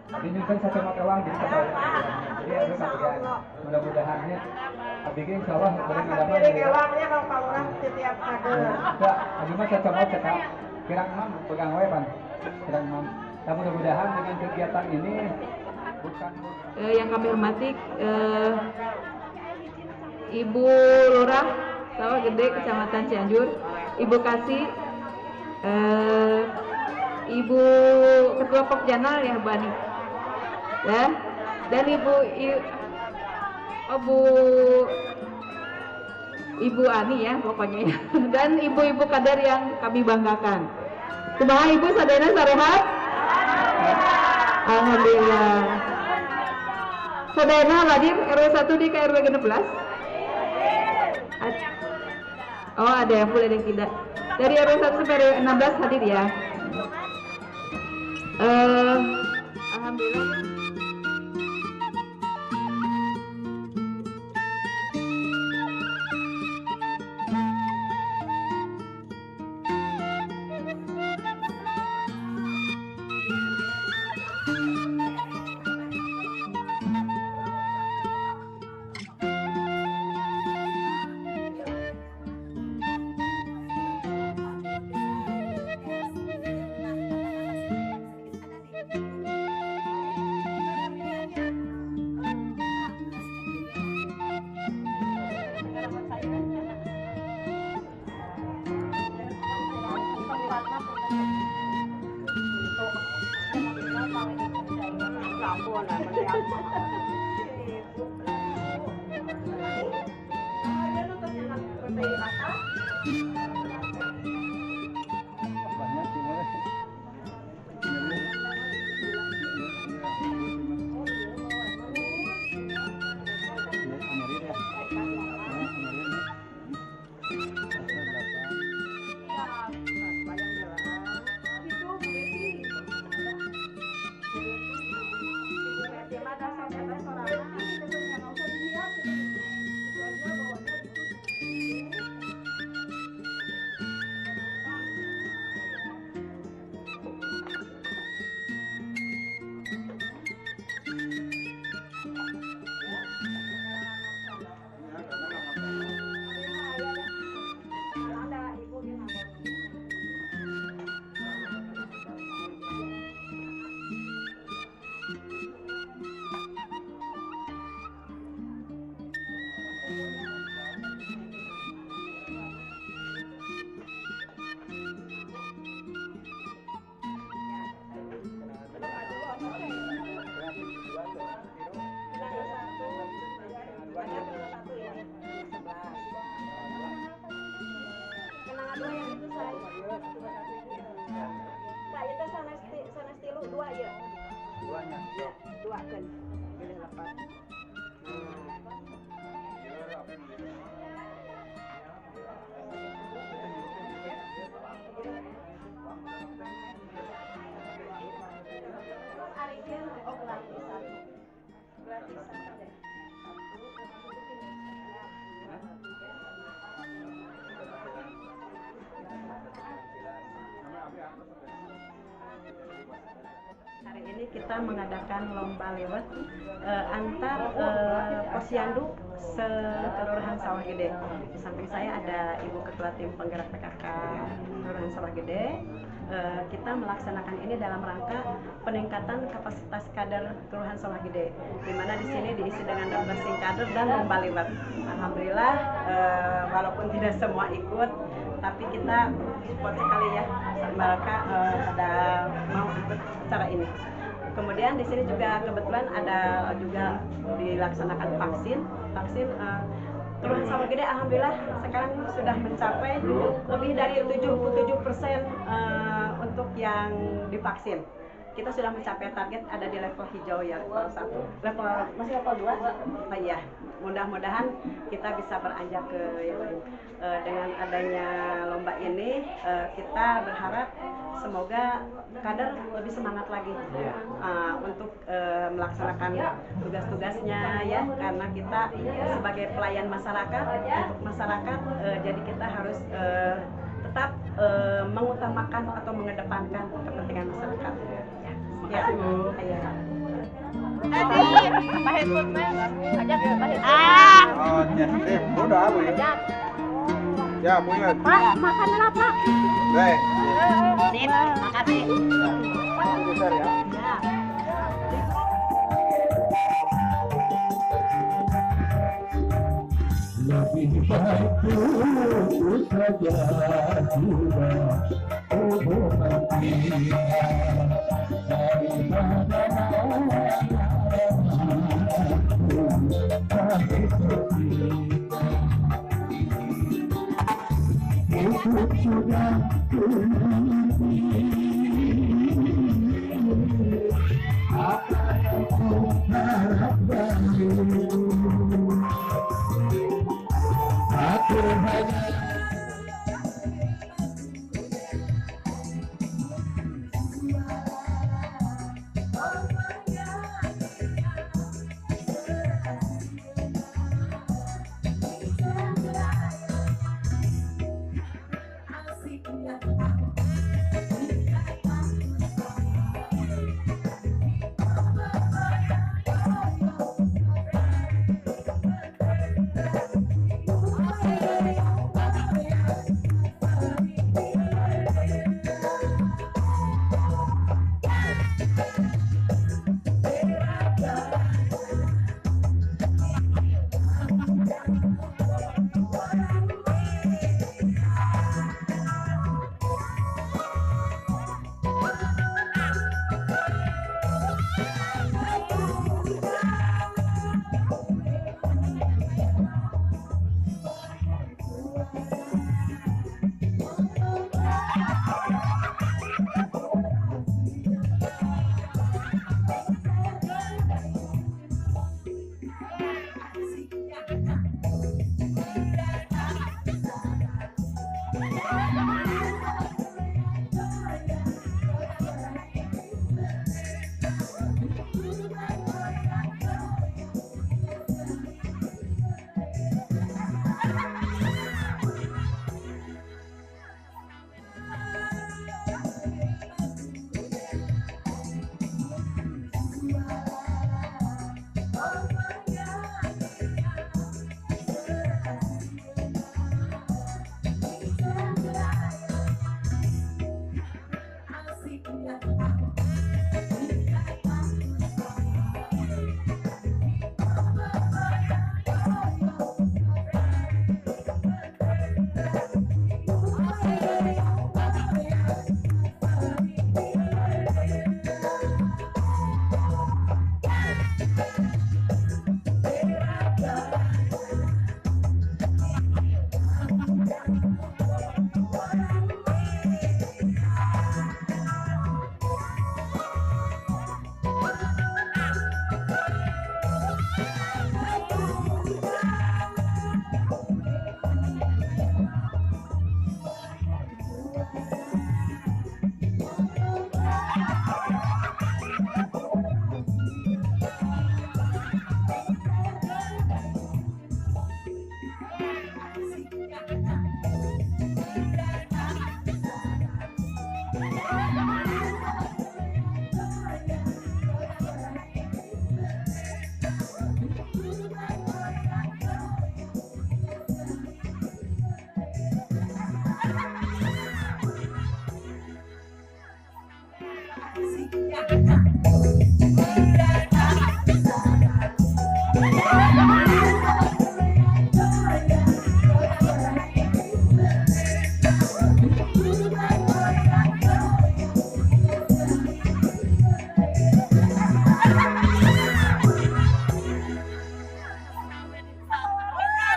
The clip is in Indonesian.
Dinyunkan satu mata uang di kata. Jadi aku kapian. Mudah-mudahan ya. Abigi insya Allah boleh ngadama. Piring ewangnya kalau palurah setiap ada. Ya, lagi mah cocok cekak. Kirang mam pegang wae pan. Kirang mam. Dan mudah-mudahan dengan kegiatan ini bukan yang kami hormati Ibu Lurah Sawah Gede Kecamatan Cianjur, Ibu Kasih, Ibu Ketua Popjanal ya Bani, dan Ibu Ani ya pokoknya ya. Dan ibu-ibu kader yang kami banggakan. Kumaha Ibu sadayana sarehat? Alhamdulillah. Sadayana hadir RW 1 di KRW 16. Oh ada yang full ada yang tidak. Dari RW 1 sampai RW 16 hadir ya. Alhamdulillah. Hari ini kita mengadakan lomba lewat antar posyandu se-Kelurahan Sawah Gede. Di samping saya ada Ibu Ketua Tim Penggerak PKK Kelurahan Sawah Gede. Kita melaksanakan ini dalam rangka peningkatan kapasitas kader Kelurahan Sawah Gede, di mana di sini diisi dengan refreshing kader dan lomba lewat. Alhamdulillah, walaupun tidak semua ikut, tapi kita support sekali ya mereka pada mau ikut acara ini. Kemudian di sini juga kebetulan ada juga dilaksanakan vaksin Kelurahan Sawah Gede. Alhamdulillah sekarang sudah mencapai lebih dari 77% untuk yang divaksin. Kita sudah mencapai target, ada di level hijau ya, level 1. Masih level 2? Oh iya, mudah-mudahan kita bisa beranjak ke yang lain. Dengan adanya lomba ini, kita berharap semoga kader lebih semangat lagi untuk melaksanakan tugas-tugasnya ya, karena kita sebagai pelayan masyarakat untuk masyarakat, jadi kita harus tetap mengutamakan atau mengedepankan kepentingan masyarakat. Ya, Ya, ayo. Oh, ya, udah apa ya? Ya, Bu ingat. Pak, makanan apa? Baik. Sip, makasih. Besar ya. Ya. lebih baik putus saja sudah hubungan kita daripada hidup sudah